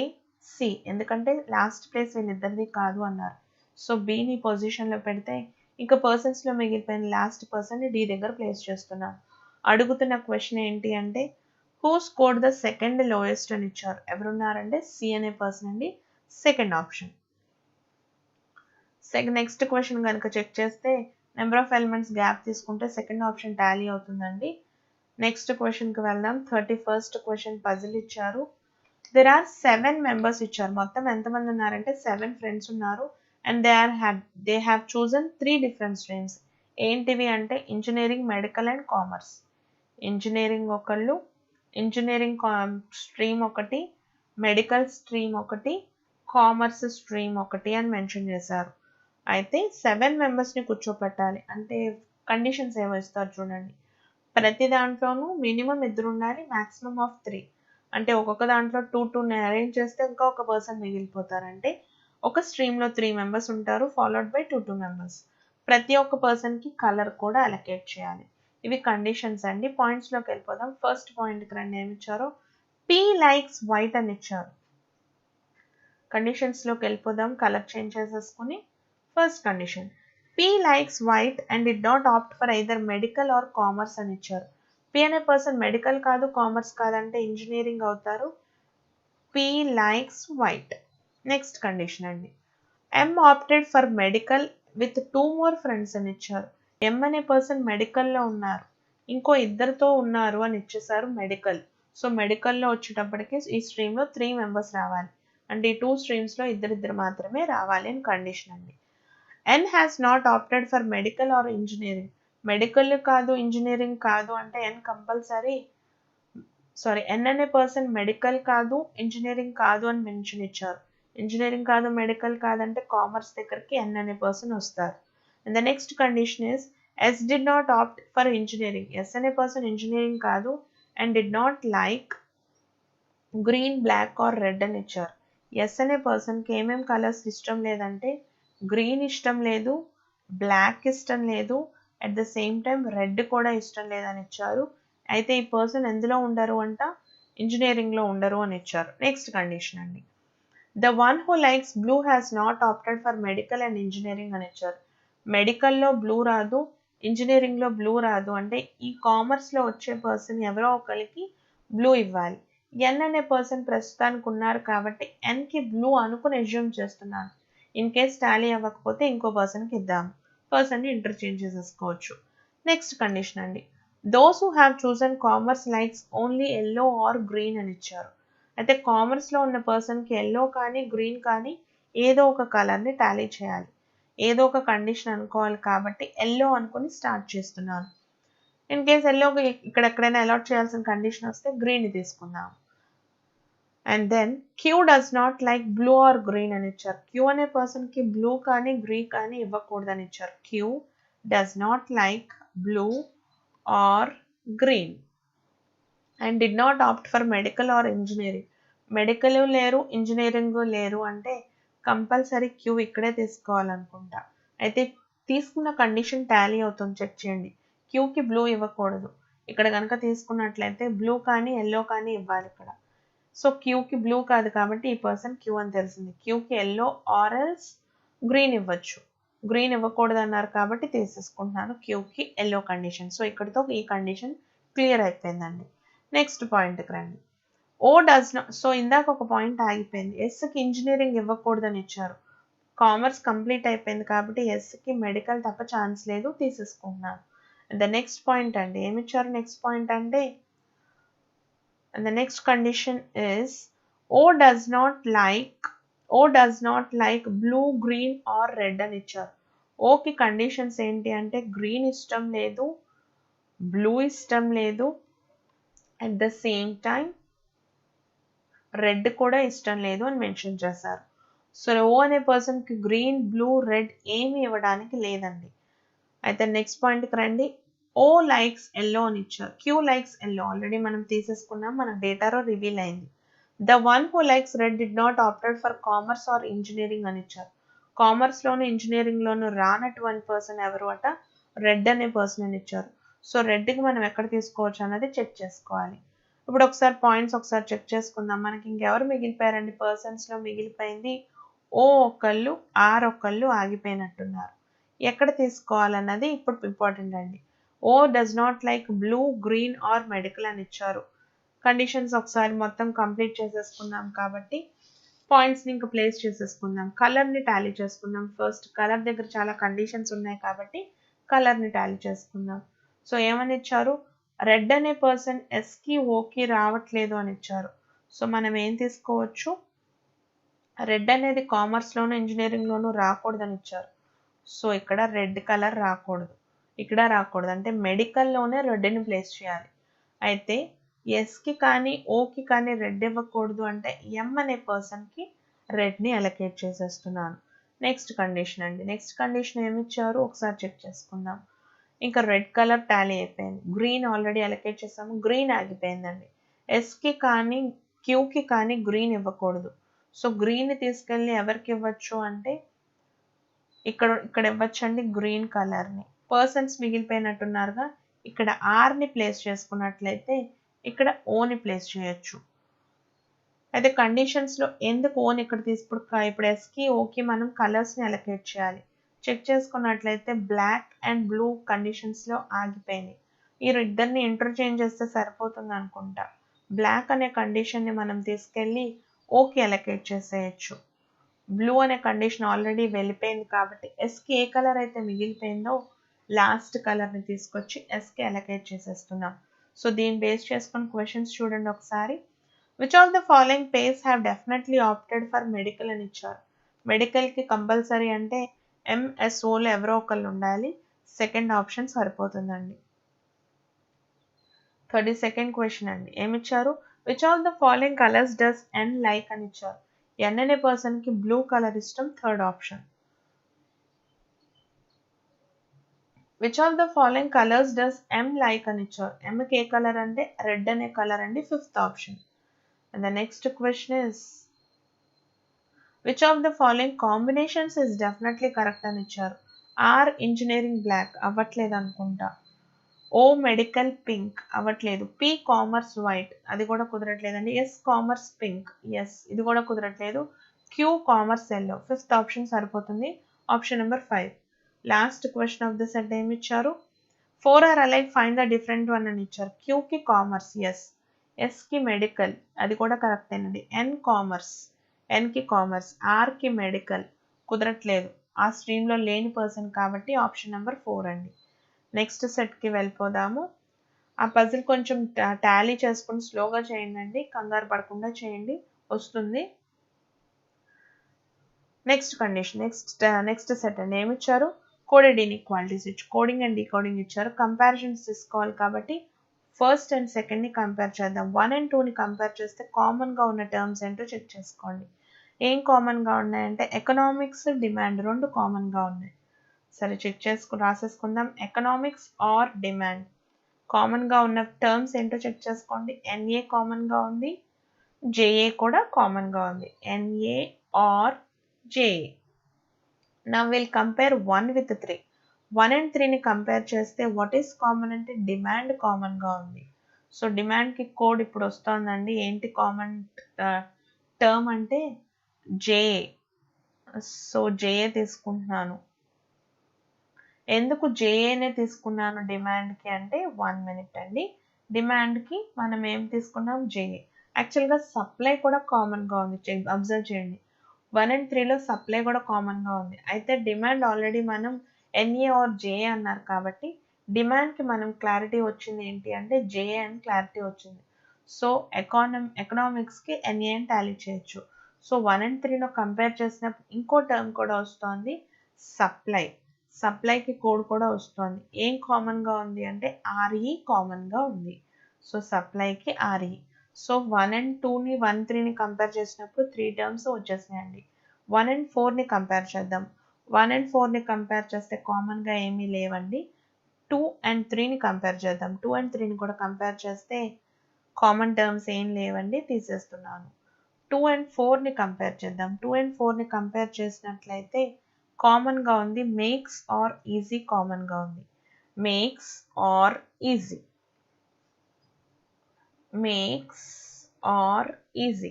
సి, ఎందుకంటే లాస్ట్ ప్లేస్ వీళ్ళిద్దరిది కాదు అన్నారు. సో బిని పొజిషన్లో పెడితే ఇంకా పర్సన్స్లో మిగిలిపోయిన లాస్ట్ పర్సన్ని డి దగ్గర ప్లేస్ చేస్తున్నాను. అడుగుతున్న క్వశ్చన్ ఏంటి అంటే who scored the second lowest అని ఇచ్చారు. ఎవరున్నారంటే సి అనే పర్సన్ అండి, సెకండ్ ఆప్షన్. నెక్స్ట్ క్వశ్చన్ కనుక చెక్ చేస్తే నెంబర్ ఆఫ్ ఎలిమెంట్స్ గ్యాప్ తీసుకుంటే సెకండ్ ఆప్షన్ టాలీ అవుతుందండి. నెక్స్ట్ క్వశ్చన్కి వెళ్దాం. 31st క్వశ్చన్ పజిల్ ఇచ్చారు. దెర్ ఆర్ 7 మెంబర్స్ ఇచ్చారు. మొత్తం ఎంతమంది ఉన్నారంటే 7 ఫ్రెండ్స్ ఉన్నారు. And they have chosen 3 different streams. ఏంటివి అంటే engineering, medical and commerce. Engineering ఒకళ్ళు, ఇంజనీరింగ్ స్ట్రీమ్ ఒకటి, మెడికల్ స్ట్రీమ్ ఒకటి, కామర్స్ స్ట్రీమ్ ఒకటి అని మెన్షన్ చేశారు. అయితే 7 మెంబర్స్ని కూర్చోపెట్టాలి అంటే కండిషన్స్ ఏమో ఇస్తారు చూడండి. ప్రతి దాంట్లోనూ మినిమం 2 ఉండాలి, మ్యాక్సిమం ఆఫ్ 3. అంటే ఒక్కొక్క దాంట్లో 2 అరేంజ్ చేస్తే ఇంకా ఒక పర్సన్ మిగిలిపోతారు. అంటే ఒక స్ట్రీమ్లో 3 మెంబర్స్ ఉంటారు, ఫాలోడ్ బై 2 మెంబర్స్. ప్రతి ఒక్క పర్సన్కి కలర్ కూడా అలొకేట్ చేయాలి. ఇవి కండిషన్స్ అండి. పాయింట్స్లోకి వెళ్ళిపోదాం. ఫస్ట్ పాయింట్కి రండి. ఏమి ఇచ్చారో పీ లైక్స్ వైట్ అని ఇచ్చారు. కండిషన్స్లోకి వెళ్ళిపోదాం. కలర్ చేంజ్ చేసేసుకుని first condition P likes white and did not opt for either medical or commerce అని ఇచ్చారు. P అనే పర్సన్ మెడికల్ కాదు, కామర్స్ కాదంటే ఇంజనీరింగ్ అవుతారు. P likes white. Next condition అండి. M opted for medical with 2 more friends అని ఇచ్చారు. M అనే పర్సన్ మెడికల్లో ఉన్నారు, ఇంకో ఇద్దరితో ఉన్నారు అని ఇచ్చేసారు మెడికల్. సో మెడికల్లో వచ్చేటప్పటికి ఈ స్ట్రీమ్లో 3 మెంబర్స్ రావాలి. అంటే ఈ 2 స్ట్రీమ్స్లో ఇద్దరిద్దరు మాత్రమే రావాలి అని కండిషన్ అండి. N has not opted for medical or engineering. Medical కాదు, ఇంజనీరింగ్ కాదు అంటే N కంపల్సరీ N అనే పర్సన్ మెడికల్ కాదు, ఇంజనీరింగ్ కాదు అని మెన్షన్ ఇచ్చారు. ఇంజనీరింగ్ కాదు, మెడికల్ కాదంటే కామర్స్ దగ్గరికి N అనే పర్సన్ వస్తారు. And the next condition is S did not opt for engineering. S అనే పర్సన్ ఇంజనీరింగ్ కాదు and did not like green, black or red అని ఇచ్చారు. S అనే పర్సన్కి ఏమేమి కలర్స్ ఇష్టం లేదంటే గ్రీన్ ఇష్టం లేదు, బ్లాక్ ఇష్టం లేదు, at the same time red కూడా ఇష్టం లేదని ఇచ్చారు. అయితే ఈ పర్సన్ ఎందులో ఉండరు అంట, ఇంజనీరింగ్లో ఉండరు అని ఇచ్చారు. నెక్స్ట్ కండిషన్ అండి. The one who likes blue has not opted for medical and engineering అని ఇచ్చారు. మెడికల్లో బ్లూ రాదు, ఇంజనీరింగ్లో బ్లూ రాదు అంటే ఈ కామర్స్లో వచ్చే పర్సన్ ఎవరో ఒకరికి బ్లూ ఇవ్వాలి. ఎన్ అనే పర్సన్ ప్రస్తుతానికి ఉన్నారు కాబట్టి ఎన్కి బ్లూ అనుకుని అజ్యూమ్ చేస్తున్నాను. ఇన్ కేస్ టాలీ అవ్వకపోతే ఇంకో పర్సన్కి ఇద్దాం, పర్సన్ని ఇంటర్చేంజ్ చేసేసుకోవచ్చు. నెక్స్ట్ కండిషన్ అండి. Those who have chosen commerce likes only yellow or green అని ఇచ్చారు. అయితే కామర్స్లో ఉన్న పర్సన్కి ఎల్లో కానీ గ్రీన్ కానీ ఏదో ఒక కలర్ని టాలీ చేయాలి, ఏదో ఒక కండిషన్ అనుకోవాలి కాబట్టి ఎల్లో అనుకుని స్టార్ట్ చేస్తున్నాను. ఇన్ కేస్ ఎల్లోకి ఇక్కడ ఎక్కడైనా అలాట్ చేయాల్సిన కండిషన్ వస్తే గ్రీన్ తీసుకుందాం. And then Q does not like blue or green అని ఇచ్చారు. క్యూ అనే పర్సన్కి బ్లూ కానీ గ్రీన్ కానీ ఇవ్వకూడదని ఇచ్చారు. Q does not like blue or green and did not opt for medical or engineering. Medical లేరు, ఇంజనీరింగ్ లేరు అంటే కంపల్సరీ క్యూ ఇక్కడే తీసుకోవాలనుకుంటా. అయితే తీసుకున్న కండిషన్ టాలీ అవుతుంది, చెక్ చేయండి. క్యూకి బ్లూ ఇవ్వకూడదు. ఇక్కడ కనుక తీసుకున్నట్లయితే బ్లూ కానీ ఎల్లో కానీ ఇవ్వాలి ఇక్కడ. సో క్యూకి బ్లూ కాదు కాబట్టి ఈ పర్సన్ క్యూ అని తెలిసింది. క్యూకి ఎల్లో ఆర్ ఎల్స్ గ్రీన్ ఇవ్వచ్చు, గ్రీన్ ఇవ్వకూడదు అన్నారు కాబట్టి తీసేసుకుంటున్నాను క్యూకి ఎల్లో కండిషన్. సో ఇక్కడితో ఈ కండిషన్ క్లియర్ అయిపోయిందండి. నెక్స్ట్ పాయింట్కి రండి. ఓ డస్ నాట్, సో ఇందాక ఒక పాయింట్ ఆగిపోయింది. ఎస్కి ఇంజనీరింగ్ ఇవ్వకూడదని ఇచ్చారు. కామర్స్ కంప్లీట్ అయిపోయింది కాబట్టి ఎస్కి మెడికల్ తప్ప ఛాన్స్ లేదు, తీసేసుకుంటున్నాను. ద నెక్స్ట్ పాయింట్ అండి. ఏమి ఇచ్చారు నెక్స్ట్ పాయింట్ అంటే and the next condition is O does not like blue, green or red అని ఇచ్చారు. ఓకి కండిషన్స్ ఏంటి అంటే గ్రీన్ ఇష్టం లేదు, బ్లూ ఇష్టం లేదు, at the same time red కూడా ఇష్టం లేదు అని మెన్షన్ చేశారు. సో ఓ అనే పర్సన్కి గ్రీన్, బ్లూ, రెడ్ ఏమి ఇవ్వడానికి లేదండి. అయితే నెక్స్ట్ పాయింట్కి రండి. ఓ లైక్స్ ఎల్లో అని ఇచ్చారు. క్యూ లైక్స్ ఎల్లో ఆల్రెడీ మనం తీసేసుకున్నాం, మన డేటాలో రివీల్ అయింది. The one who likes red did not opted for commerce or engineering అని ఇచ్చారు. కామర్స్లోను ఇంజనీరింగ్లోను రానటువంటి పర్సన్ ఎవరు అట, రెడ్ అనే పర్సన్ అని ఇచ్చారు. సో రెడ్కి మనం ఎక్కడ తీసుకోవచ్చు అన్నది చెక్ చేసుకోవాలి. ఇప్పుడు ఒకసారి పాయింట్స్ ఒకసారి చెక్ చేసుకుందాం. మనకి ఇంకెవరు మిగిలిపోయారండి, పర్సన్స్లో మిగిలిపోయింది ఓ ఒకళ్ళు, ఆర్ ఒకళ్ళు ఆగిపోయినట్టున్నారు. ఎక్కడ తీసుకోవాలన్నది ఇప్పుడు ఇంపార్టెంట్ అండి. O does not like blue, green or medical అని ఇచ్చారు. కండిషన్స్ ఒకసారి మొత్తం కంప్లీట్ చేసేసుకున్నాం కాబట్టి పాయింట్స్ని ఇంకా ప్లేస్ చేసేసుకుందాం. కలర్ని టాలీ చేసుకుందాం. ఫస్ట్ కలర్ దగ్గర చాలా కండిషన్స్ ఉన్నాయి కాబట్టి కలర్ని టాలీ చేసుకుందాం. సో ఏమని ఇచ్చారు, రెడ్ అనే పర్సన్ ఎస్కి ఓకి రావట్లేదు అని ఇచ్చారు. సో మనం ఏం తీసుకోవచ్చు, రెడ్ అనేది కామర్స్లోను ఇంజనీరింగ్లోను రాకూడదని ఇచ్చారు. సో ఇక్కడ రెడ్ కలర్ రాకూడదు, ఇక్కడ రాకూడదు, అంటే మెడికల్లోనే రెడ్ని ప్లేస్ చేయాలి. అయితే ఎస్కి కానీ ఓకి కానీ రెడ్ ఇవ్వకూడదు అంటే ఎం అనే పర్సన్కి రెడ్ని అలొకేట్ చేసేస్తున్నాను. నెక్స్ట్ కండిషన్ అండి, నెక్స్ట్ కండిషన్ ఏమి ఇచ్చారు ఒకసారి చెక్ చేసుకుందాం. ఇంకా రెడ్ కలర్ టాలీ అయిపోయింది. గ్రీన్ ఆల్రెడీ అలొకేట్ చేసాము, గ్రీన్ ఆగిపోయిందండి. ఎస్కి కానీ క్యూకి కానీ గ్రీన్ ఇవ్వకూడదు. సో గ్రీన్ తీసుకెళ్ళి ఎవరికి ఇవ్వచ్చు అంటే ఇక్కడ ఇవ్వచ్చండి గ్రీన్ కలర్ని. పర్సన్స్ మిగిలిపోయినట్టున్నారుగా, ఇక్కడ ఆర్ని ప్లేస్ చేసుకున్నట్లయితే ఇక్కడ ఓని ప్లేస్ చేయొచ్చు. అయితే కండిషన్స్లో ఎందుకు ఓని ఇక్కడ ఇప్పుడు ఎస్కి ఓకి మనం కలర్స్ని అలొకేట్ చేయాలి. చెక్ చేసుకున్నట్లయితే బ్లాక్ అండ్ బ్లూ కండిషన్స్లో ఆగిపోయింది. ఈ ఇద్దరిని ఇంటర్చేంజ్ చేస్తే సరిపోతుంది అనుకుంటా. బ్లాక్ అనే కండిషన్ని మనం తీసుకెళ్ళి ఓకి అలొకేట్ చేసేయచ్చు. బ్లూ అనే కండిషన్ ఆల్రెడీ వెళ్ళిపోయింది కాబట్టి ఎస్కి ఏ కలర్ అయితే మిగిలిపోయిందో లాస్ట్ కలర్ని తీసుకొచ్చి ఎస్కి అలొకేట్ చేసేస్తున్నాం. సో దీన్ని బేస్ చేసుకుని క్వశ్చన్స్ చూడండి ఒకసారి. Which of the following pairs have definitely opted for medical అని ఇచ్చారు. మెడికల్కి కంపల్సరీ అంటే ఎంఎస్ఓలో ఎవరో ఒకళ్ళు ఉండాలి. సెకండ్ ఆప్షన్ సరిపోతుందండి. 32nd క్వశ్చన్ అండి, ఏమిచ్చారు, which of the following colours does N like అని ఇచ్చారు. ఎన్ అనే పర్సన్కి బ్లూ కలర్ ఇష్టం, third option. Which of the following colours does M like అని ఇచ్చారు. ఎంకి ఏ కలర్ అంటే రెడ్ అనే కలర్ అండి, fifth option. And the next question is which of the following combinations is definitely correct అని ఇచ్చారు. ఆర్ ఇంజనీరింగ్ బ్లాక్ అవ్వట్లేదు అనుకుంటా, ఓ మెడికల్ పింక్ అవ్వట్లేదు, పి కామర్స్ వైట్ అది కూడా కుదరట్లేదండి, ఎస్ కామర్స్ పింక్ ఎస్ ఇది కూడా కుదరట్లేదు, Q commerce yellow fifth option సరిపోతుంది, option number 5. Last question of the set ఏమి ఇచ్చారు, 4 are alike find the different one అని ఇచ్చారు. క్యూకి కామర్స్ ఎస్, ఎస్కి మెడికల్ అది కూడా కరెక్టేనండి, ఎన్ కామర్స్ ఎన్కి కామర్స్, ఆర్కి మెడికల్ కుదరట్లేదు, ఆ స్ట్రీమ్లో లేని పర్సన్ కాబట్టి ఆప్షన్ నెంబర్ 4 అండి. నెక్స్ట్ సెట్కి వెళ్ళిపోదాము. ఆ పజిల్ కొంచెం టాలీ చేసుకుని స్లోగా చేయండి, కంగారు పడకుండా చేయండి, వస్తుంది. నెక్స్ట్ కండిషన్, నెక్స్ట్ సెట్ అండి, ఏమి ఇచ్చారు, కోడెడ్ ఇన్ఈక్వాలిటీస్ ఇచ్చి కోడింగ్ అండ్ డీకోడింగ్ ఇచ్చారు. కంపారిజన్స్ తీసుకోవాలి కాబట్టి ఫస్ట్ అండ్ సెకండ్ని కంపేర్ చేద్దాం. 1 and 2ని కంపేర్ చేస్తే కామన్గా ఉన్న టర్మ్స్ ఏంటో చెక్ చేసుకోండి. ఏం కామన్గా ఉన్నాయంటే ఎకనామిక్స్, డిమాండ్ రెండు కామన్గా ఉన్నాయి. సరే చెక్ చేసుకుని రాసేసుకుందాం. ఎకనామిక్స్ ఆర్ డిమాండ్ కామన్గా ఉన్న టర్మ్స్ ఏంటో చెక్ చేసుకోండి. ఎన్ఏ కామన్గా ఉంది, జేఏ కూడా కామన్గా ఉంది, NA or JA. Now will compare 1 with 3. 1 and 3ని కంపేర్ చేస్తే వాట్ ఈస్ కామన్ అంటే డిమాండ్ కామన్గా ఉంది. సో డిమాండ్కి కోడ్ ఇప్పుడు వస్తుందండి. ఏంటి కామన్ టర్మ్ అంటే జేఏ. సో జేఏ తీసుకుంటున్నాను. ఎందుకు జేఏనే తీసుకున్నాను డిమాండ్కి అంటే 1 minute అండి. డిమాండ్కి మనం ఏం తీసుకున్నాం, జేఏ. యాక్చువల్గా సప్లై కూడా కామన్గా ఉంది, అబ్జర్వ్ చేయండి. 1 and 3లో సప్లై కూడా కామన్గా ఉంది. అయితే డిమాండ్ ఆల్రెడీ మనం ఎన్ఏ ఆర్ జేఏ అన్నారు కాబట్టి డిమాండ్కి మనం క్లారిటీ వచ్చింది ఏంటి అంటే జేఏ అని క్లారిటీ వచ్చింది. సో ఎకనామిక్స్కి ఎన్ఏ అని టాలీ చేయొచ్చు. సో 1 and 3లో కంపేర్ చేసినప్పుడు ఇంకో టర్మ్ కూడా వస్తుంది, సప్లై. సప్లైకి కోడ్ కూడా వస్తుంది. ఏం కామన్గా ఉంది అంటే ఆర్ఈ కామన్గా ఉంది. సో సప్లైకి ఆర్ఈ. సో 1 and 2ని 1, 3ని కంపేర్ చేసినప్పుడు 3 టర్మ్స్ వచ్చేసాయండి. 1 and 4ని కంపేర్ చేద్దాం. 1 and 4ని కంపేర్ చేస్తే కామన్గా ఏమీ లేవండి. 2 and 3ని కంపేర్ చేద్దాం. 2 and 3ని కూడా కంపేర్ చేస్తే కామన్ టర్మ్స్ ఏం లేవండి, తీసేస్తున్నాను. 2 and 4ని కంపేర్ చేద్దాం. 2 and 4ని కంపేర్ చేసినట్లయితే కామన్గా ఉంది, మేక్స్ ఆర్ ఈజీ కామన్గా ఉంది. Makes R easy, makes R easy.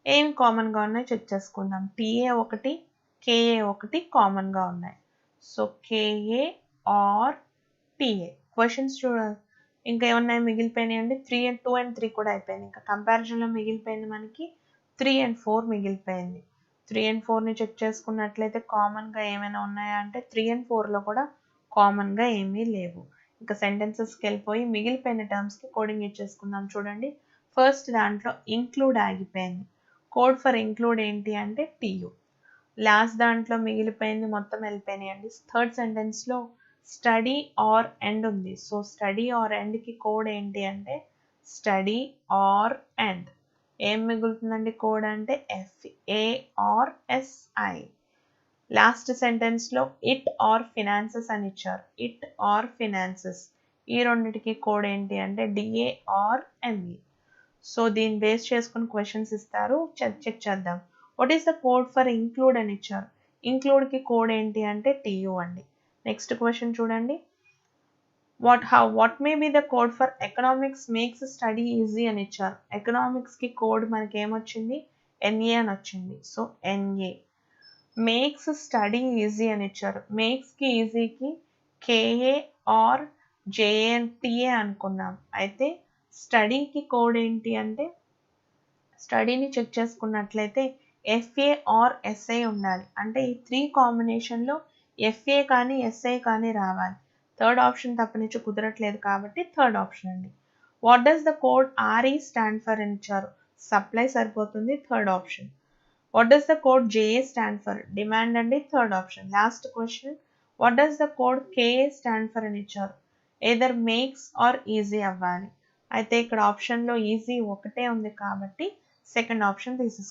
ఏం కామన్గా ఉన్నాయి చెక్ చేసుకుందాం. టీఏ ఒకటి, కేఏ ఒకటి కామన్గా ఉన్నాయి. So KA or TA. Questions చూడాలి, ఇంకా ఏమన్నాయి మిగిలిపోయినాయి అండి. 2 and 3 కూడా అయిపోయింది. ఇంకా కంపారిజన్లో మిగిలిపోయింది మనకి 3 and 4 మిగిలిపోయింది. 3 and 4ని చెక్ చేసుకున్నట్లయితే కామన్గా ఏమైనా ఉన్నాయా అంటే 3 and 4లో కూడా కామన్గా ఏమీ లేవు. ఇంకా సెంటెన్సెస్కి వెళ్ళిపోయి మిగిలిపోయిన టర్మ్స్కి కోడింగ్ ఇచ్చేసుకుందాం. చూడండి, ఫస్ట్ దాంట్లో ఇంక్లూడ్ ఆగిపోయింది. కోడ్ ఫర్ ఇంక్లూడ్ ఏంటి అంటే టీయు. లాస్ట్ దాంట్లో మిగిలిపోయింది మొత్తం వెళ్ళిపోయినాయండి. థర్డ్ సెంటెన్స్లో స్టడీ ఆర్ ఎండ్ ఉంది. సో స్టడీ ఆర్ ఎండ్కి కోడ్ ఏంటి అంటే స్టడీ ఆర్ ఎండ్. ఏం మిగులుతుందండి కోడ్ అంటే FARSI. లాస్ట్ సెంటెన్స్లో ఇట్ ఆర్ ఫినాన్సెస్ అని ఇచ్చారు. ఇట్ ఆర్ ఫినాన్సెస్, ఈ రెండింటికి కోడ్ ఏంటి అంటే DARME. సో దీన్ని బేస్ చేసుకుని క్వశ్చన్స్ ఇస్తారు, చెక్ చేద్దాం. What is the code for include అని ఇచ్చారు. ఇంక్లూడ్కి కోడ్ ఏంటి అంటే TU అండి. నెక్స్ట్ క్వశ్చన్ చూడండి, what may be the code for economics makes study easy అని ఇచ్చారు. ఎకనామిక్స్కి కోడ్ మనకి ఏమొచ్చింది NA అని వచ్చింది. So NA. Makes study easy అని ఇచ్చారు. మేక్స్కి ఈజీకి KA ఆర్ JNTA అనుకున్నాం. అయితే స్టడీకి కోడ్ ఏంటి అంటే స్టడీని చెక్ చేసుకున్నట్లయితే FA ఆర్ SI ఉండాలి. అంటే ఈ 3 కాంబినేషన్లో FA కానీ SI కానీ రావాలి. థర్డ్ ఆప్షన్ తప్పనిచ్చి కుదరట్లేదు కాబట్టి థర్డ్ ఆప్షన్ అండి. What does the code RE stand for అని ఇచ్చారు. సప్లై సరిపోతుంది, third option. What does the code JA stand for demand అండి, third option. Last question, what does the code KA stand for అని ఇచ్చారు. Either makes R easy అవ్వాలి. అయితే ఇక్కడ ఆప్షన్లో ఈజీ ఒకటే ఉంది కాబట్టి సెకండ్ ఆప్షన్ తీసేసుకోండి.